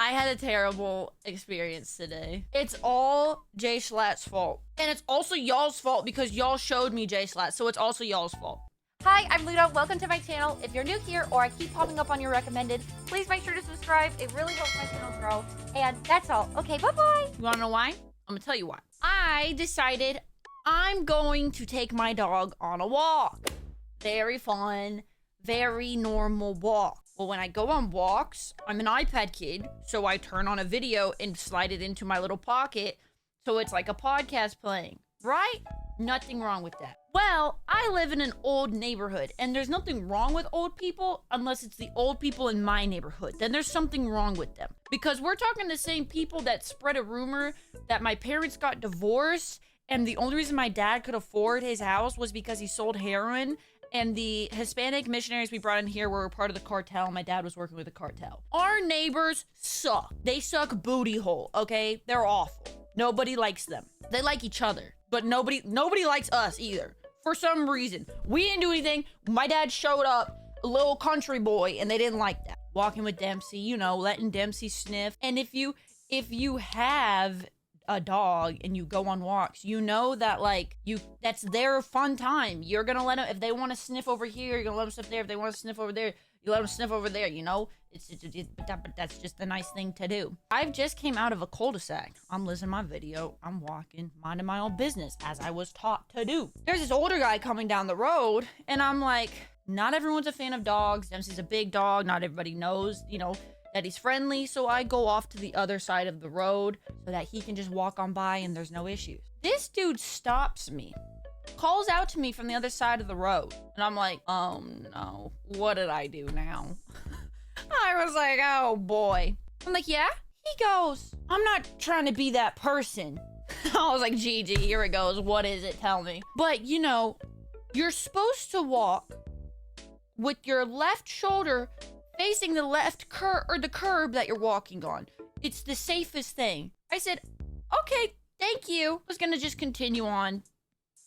I had a terrible experience today. It's all Jay Schlatt's fault. And it's also y'all's fault because y'all showed me Jay Schlatt, so it's also y'all's fault. Hi, I'm Ludo. Welcome to my channel. If you're new here or I keep popping up on your recommended, please make sure to subscribe. It really helps my channel grow. And that's all. Okay, bye-bye. You wanna know why? I'm gonna tell you why. I decided I'm going to take my dog on a walk. Very fun, very normal walk. Well, when I go on walks, I'm an iPad kid, so I turn on a video and slide it into my little pocket, so it's like a podcast playing, right? Nothing wrong with that. Well, I live in an old neighborhood, and there's nothing wrong with old people unless it's the old people in my neighborhood. Then there's something wrong with them. Because we're talking the same people that spread a rumor that my parents got divorced, and the only reason my dad could afford his house was because he sold heroin, and the Hispanic missionaries we brought in here were part of the cartel. My dad was working with the cartel. Our neighbors suck. They suck booty hole, okay? They're awful. Nobody likes them. They like each other, but nobody likes us either. For some reason. We didn't do anything. My dad showed up, a little country boy, and they didn't like that. Walking with Dempsey, you know, letting Dempsey sniff. And if you have a dog and you go on walks, you know that that's their fun time. You're gonna let them, if they want to sniff over here, you're gonna let them sniff there. If they want to sniff over there, you let them sniff over there, you know? But that's just a nice thing to do. I've just came out of a cul-de-sac. I'm listening to my video. I'm walking, minding my own business, as I was taught to do. There's this older guy coming down the road, and I'm like, not everyone's a fan of dogs. Dempsey's a big dog. Not everybody knows, you know, that he's friendly. So I go off to the other side of the road so that he can just walk on by and there's no issues. This dude stops me, calls out to me from the other side of the road. And I'm like, oh no, what did I do now? I was like, oh boy. I'm like, yeah? He goes, I'm not trying to be that person. I was like, Gigi, here it goes. What is it? Tell me. But you know, you're supposed to walk with your left shoulder facing the left curb or the curb that you're walking on. It's the safest thing. I said, okay, thank you. I was gonna just continue on.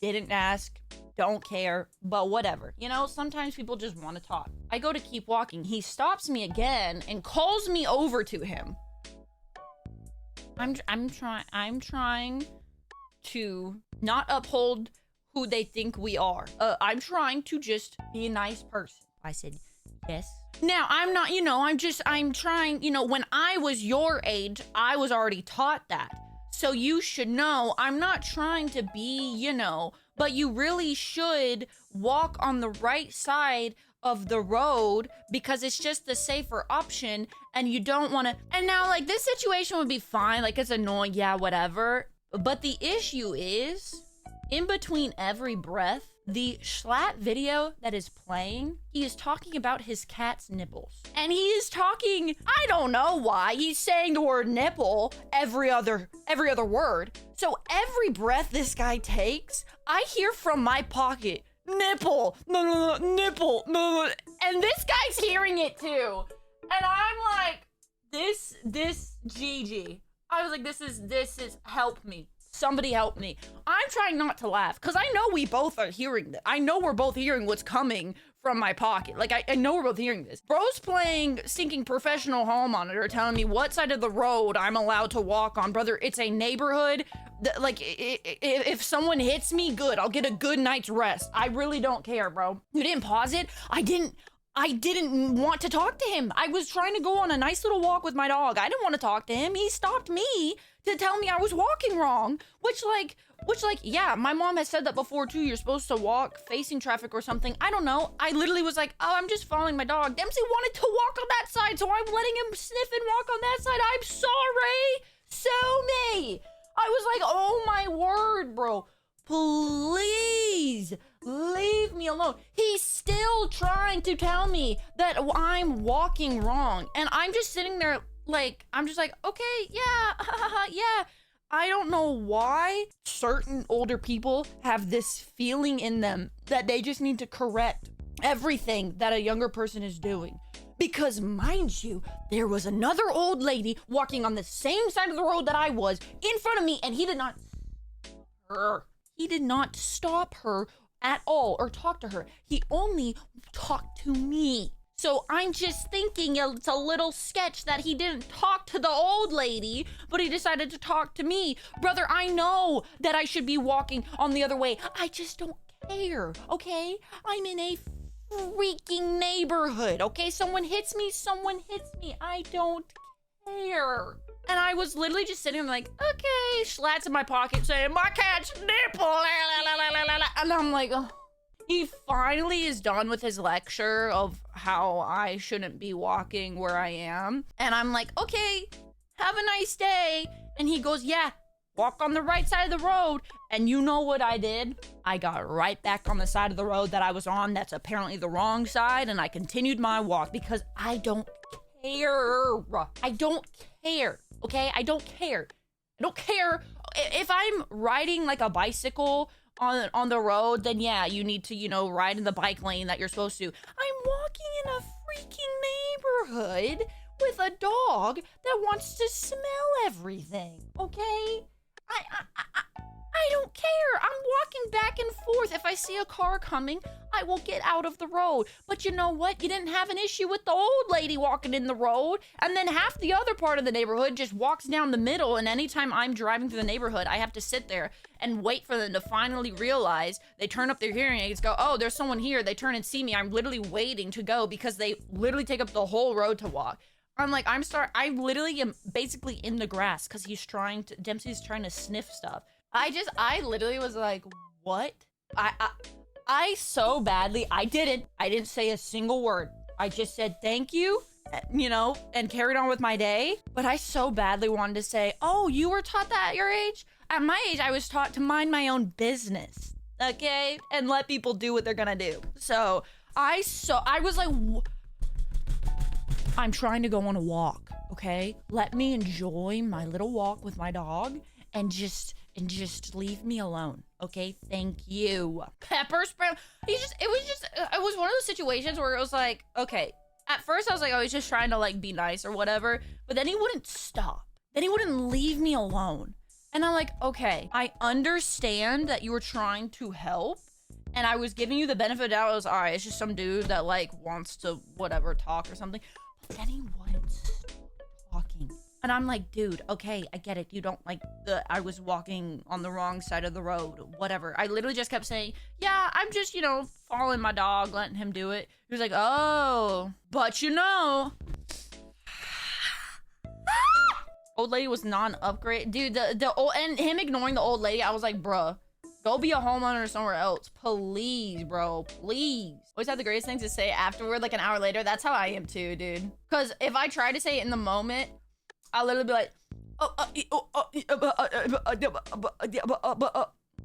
Didn't ask, don't care, but whatever. You know, sometimes people just want to talk. I go to keep walking. He stops me again and calls me over to him. I'm trying to not uphold who they think we are. I'm trying to just be a nice person. I said, yes. Now, I'm not, you know, I'm trying, you know, when I was your age, I was already taught that. So you should know, I'm not trying to be, you know, but you really should walk on the right side of the road because it's just the safer option and you don't want to. And now, like, this situation would be fine. Like, it's annoying. Yeah, whatever. But the issue is, in between every breath, the Schlatt video that is playing, he is talking about his cat's nipples. And he is talking, I don't know why, he's saying the word nipple every other word. So every breath this guy takes, I hear from my pocket, nipple, no, nipple, no. And this guy's hearing it too. And I'm like, this Gigi. I was like, this is, help me. Somebody help me. I'm trying not to laugh because I know we both are hearing that. I know we're both hearing what's coming from my pocket. Like, I know we're both hearing this. Bro's playing Sinking Professional Home Monitor, telling me what side of the road I'm allowed to walk on. Brother, it's a neighborhood. Like, if someone hits me, good. I'll get a good night's rest. I really don't care, bro. You didn't pause it? I didn't want to talk to him. I was trying to go on a nice little walk with my dog. I didn't want to talk to him. He stopped me to tell me I was walking wrong, which yeah, my mom has said that before too. You're supposed to walk facing traffic or something. I don't know. I literally was like, oh, I'm just following my dog. Dempsey wanted to walk on that side, so I'm letting him sniff and walk on that side. I'm sorry. So me. I was like, oh my word, bro. Please leave me alone. He's still trying to tell me that I'm walking wrong. And I'm just sitting there like, I'm just like, okay, yeah, yeah. I don't know why certain older people have this feeling in them that they just need to correct everything that a younger person is doing. Because mind you, there was another old lady walking on the same side of the road that I was in front of me, and he did not stop her at all or talk to her. He only talked to me. So I'm just thinking it's a little sketch that he didn't talk to the old lady, but he decided to talk to me. Brother, I know that I should be walking on the other way. I just don't care, okay? I'm in a freaking neighborhood, okay? Someone hits me, I don't care. And I was literally just sitting there like, okay, schlats in my pocket saying, my cat's nipple, la, la, la, la, la, la. And I'm like, oh. He finally is done with his lecture of how I shouldn't be walking where I am. And I'm like, okay, have a nice day. And he goes, yeah, walk on the right side of the road. And you know what I did? I got right back on the side of the road that I was on. That's apparently the wrong side. And I continued my walk because I don't care. I don't care. Okay? I don't care. I don't care. If I'm riding like a bicycle on the road, then yeah, you need to, you know, ride in the bike lane that you're supposed to. I'm walking in a freaking neighborhood with a dog that wants to smell everything, okay? I don't care. I'm walking back and forth. If I see a car coming, I will get out of the road. But you know what? You didn't have an issue with the old lady walking in the road, and then half the other part of the neighborhood just walks down the middle, and anytime I'm driving through the neighborhood, I have to sit there and wait for them to finally realize. They turn up their hearing aids, go, oh, there's someone here. They turn and see me. I'm literally waiting to go because they literally take up the whole road to walk. I'm like, I literally am basically in the grass because Dempsey's trying to sniff stuff. I literally was like, what? I so badly, I didn't say a single word. I just said, thank you, you know, and carried on with my day. But I so badly wanted to say, oh, you were taught that at your age? At my age, I was taught to mind my own business, okay? And let people do what they're gonna do. So I was like, I'm trying to go on a walk, okay? Let me enjoy my little walk with my dog and just leave me alone, okay? Thank you. Pepper spray. It was one of those situations where it was like, okay, at first I was like, oh, he's just trying to like be nice or whatever, but then he wouldn't stop. Then he wouldn't leave me alone. And I'm like, okay, I understand that you were trying to help, and I was giving you the benefit of the doubt. I was, all right, it's just some dude that like wants to whatever talk or something. But then he wouldn't stop talking. And I'm like, dude, okay, I get it. You don't like I was walking on the wrong side of the road, whatever. I literally just kept saying, yeah, I'm just, you know, following my dog, letting him do it. He was like, oh, but you know. Old lady was non-upgrade. Dude, the old, and him ignoring the old lady, I was like, bruh, go be a homeowner somewhere else. Please, bro, please. Always have the greatest things to say afterward, like an hour later. That's how I am too, dude. Because if I try to say it in the moment, I'll literally be like,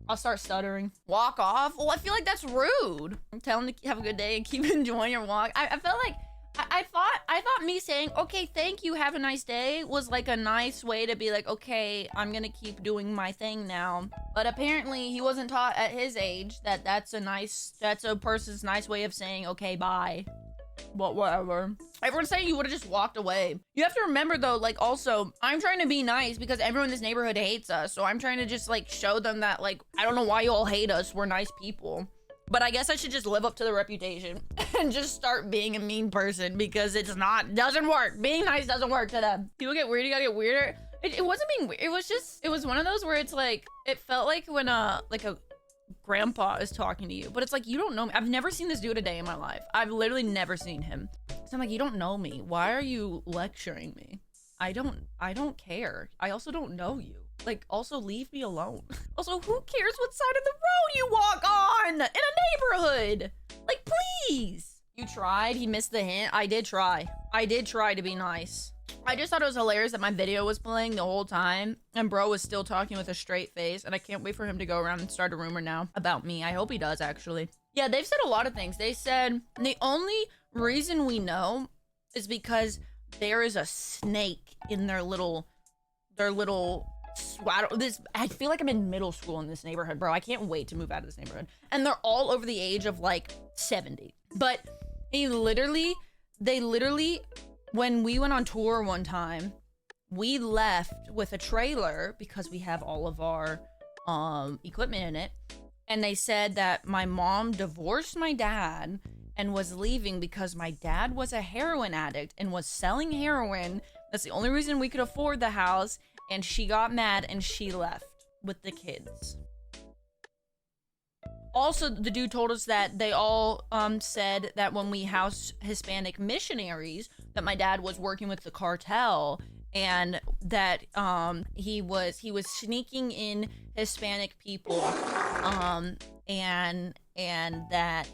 I'll start stuttering. Walk off? Well, I feel like that's rude. Tell him to have a good day and keep enjoying your walk. I felt like, I thought me saying, okay, thank you, have a nice day, was like a nice way to be like, okay, I'm gonna keep doing my thing now. But apparently he wasn't taught at his age that that's a person's nice way of saying, okay, bye. But whatever. Everyone's saying you would have just walked away. You have to remember though, like also, I'm trying to be nice because everyone in this neighborhood hates us. So I'm trying to just like show them that like, I don't know why you all hate us. We're nice people. But I guess I should just live up to the reputation and just start being a mean person because doesn't work. Being nice doesn't work to them. People get weird, you gotta get weirder. It wasn't being weird. It was one of those where it's like, it felt like when like a grandpa is talking to you, but it's like, you don't know me. I've never seen this dude a day in my life. I've literally never seen him. So I'm like, you don't know me. Why are you lecturing me? I don't care. I also don't know you. Like, also leave me alone. Also, who cares what side of the road you walk on in a neighborhood? Like, please. You tried. He missed the hint. I did try. I did try to be nice. I just thought it was hilarious that my video was playing the whole time and bro was still talking with a straight face, and I can't wait for him to go around and start a rumor now about me. I hope he does, actually. Yeah, they've said a lot of things. They said the only reason we know is because there is a snake in their little I feel like I'm in middle school in this neighborhood, bro. I can't wait to move out of this neighborhood. And they're all over the age of like 70. But they literally, when we went on tour one time, we left with a trailer because we have all of our equipment in it. And they said that my mom divorced my dad and was leaving because my dad was a heroin addict and was selling heroin. That's the only reason we could afford the house. And she got mad and she left with the kids. Also, the dude told us that they all said that when we housed Hispanic missionaries, that my dad was working with the cartel, and that he was sneaking in Hispanic people, and that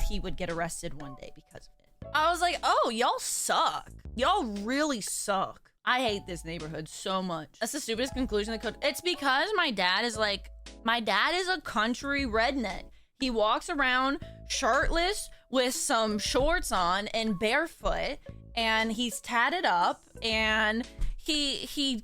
he would get arrested one day because of it. I was like, oh, y'all suck. Y'all really suck. I hate this neighborhood so much. That's the stupidest conclusion they could. It's because my dad is a country redneck. He walks around shirtless with some shorts on and barefoot, and he's tatted up, and he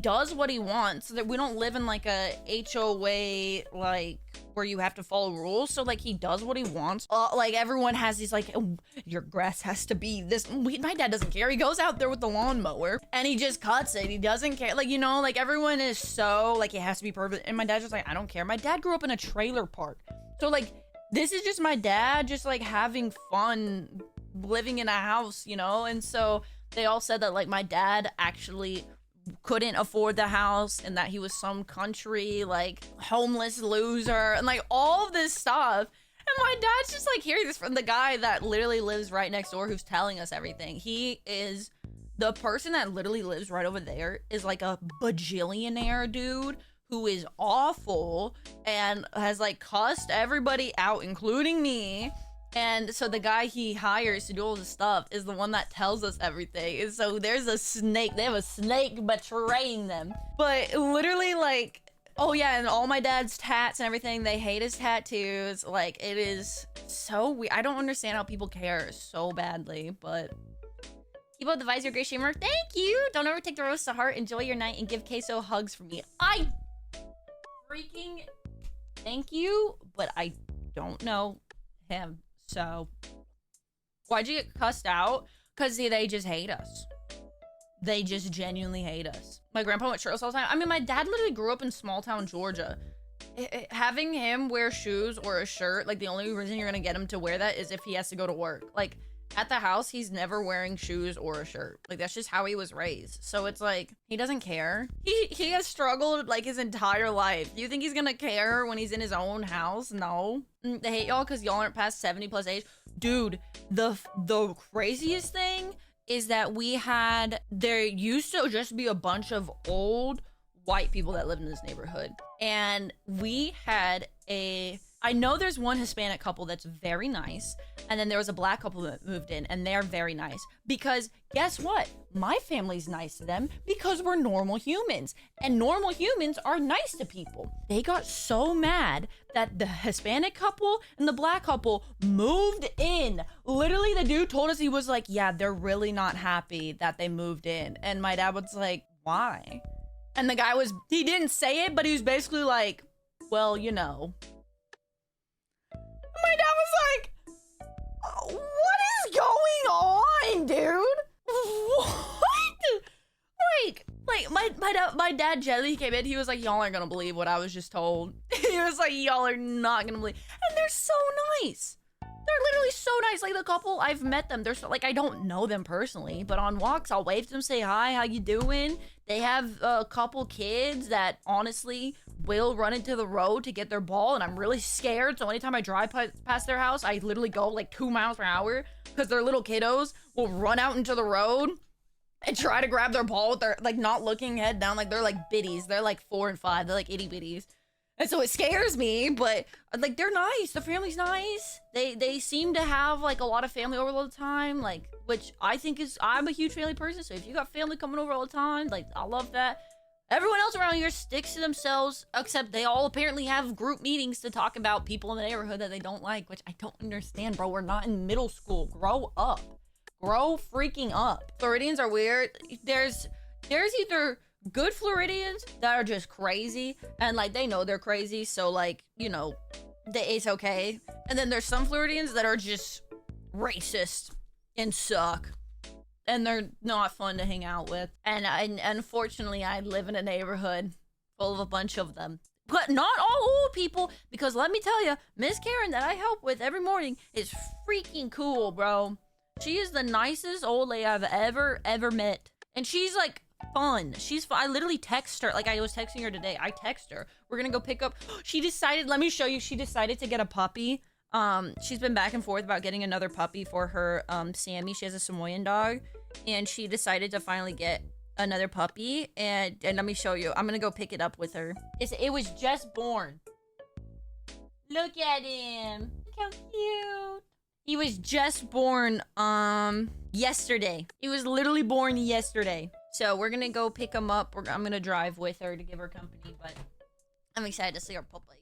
does what he wants. So that we don't live in like a HOA, like where you have to follow rules. So like he does what he wants. Like everyone has these like, oh, your grass has to be this. My dad doesn't care. He goes out there with the lawnmower and he just cuts it. He doesn't care. Like, you know, like everyone is so like it has to be perfect. And my dad's just like, I don't care. My dad grew up in a trailer park. So like this is just my dad just like having fun living in a house, you know? And so they all said that like my dad actually couldn't afford the house and that he was some country like homeless loser and like all of this stuff. And my dad's just like hearing this from the guy that literally lives right next door who's telling us everything. He is the person that literally lives right over there is like a bajillionaire dude who is awful and has like cussed everybody out, including me. And so the guy he hires to do all this stuff is the one that tells us everything. And so there's a snake. They have a snake betraying them. But literally like, oh yeah, and all my dad's tats and everything, they hate his tattoos. Like it is so weird. I don't understand how people care so badly, but keep up the visor, great streamer. Thank you. Don't ever take the roast to heart. Enjoy your night and give Queso hugs for me. I freaking thank you, but I don't know him. So, why'd you get cussed out? Because they just hate us. They just genuinely hate us. My grandpa went shirtless all the time. I mean, my dad literally grew up in small town Georgia. Having him wear shoes or a shirt, like the only reason you're gonna get him to wear that is if he has to go to work. Like, at the house, he's never wearing shoes or a shirt. Like, that's just how he was raised. So it's like, he doesn't care. He has struggled, like, his entire life. Do you think he's gonna care when he's in his own house? No. They hate y'all because y'all aren't past 70 plus age. Dude, the craziest thing is that there used to just be a bunch of old white people that lived in this neighborhood. And we had I know there's one Hispanic couple that's very nice, and then there was a black couple that moved in, and they're very nice. Because guess what? My family's nice to them because we're normal humans, and normal humans are nice to people. They got so mad that the Hispanic couple and the black couple moved in. Literally, the dude told us, he was like, yeah, they're really not happy that they moved in. And my dad was like, why? And the guy he didn't say it, but he was basically like, well, you know. My dad was like, what is going on, dude? What? My dad generally came in, he was like, y'all aren't gonna believe what I was just told. He was like, y'all are not gonna believe. And they're so nice. They're literally so nice. Like the couple, I've met them. They're so, like, I don't know them personally, but on walks, I'll wave to them, say hi, how you doing? They have a couple kids that honestly will run into the road to get their ball, and I'm really scared. So anytime I drive past their house, I literally go like 2 miles per hour because their little kiddos will run out into the road and try to grab their ball with their, like, not looking head down. Like, they're like biddies. They're like 4 and 5. They're like itty bitties. And so it scares me, but like, they're nice. The family's nice. They seem to have like a lot of family over all the time, like, which I think I'm a huge family person. So if you got family coming over all the time, like, I love that. Everyone else around here sticks to themselves, except they all apparently have group meetings to talk about people in the neighborhood that they don't like, which I don't understand, bro. We're not in middle school. Grow up. Grow freaking up. Floridians are weird. There's either good Floridians that are just crazy, and like, they know they're crazy, so like, you know, it's okay. And then there's some Floridians that are just racist and suck. And they're not fun to hang out with. And unfortunately, I live in a neighborhood full of a bunch of them. But not all old people, because let me tell you, Miss Karen that I help with every morning is freaking cool, bro. She is the nicest old lady I've ever met. And she's like fun. She's fun. I literally text her. Like I was texting her today. I text her. We're gonna go pick up. She decided, let me show you. She decided to get a puppy. She's been back and forth about getting another puppy for her, Sammy. She has a Samoyed dog. And she decided to finally get another puppy. And let me show you. I'm gonna go pick it up with her. It was just born. Look at him. Look how cute. He was just born, yesterday. He was literally born yesterday. So we're gonna go pick him up. I'm gonna drive with her to give her company, but I'm excited to see her puppy.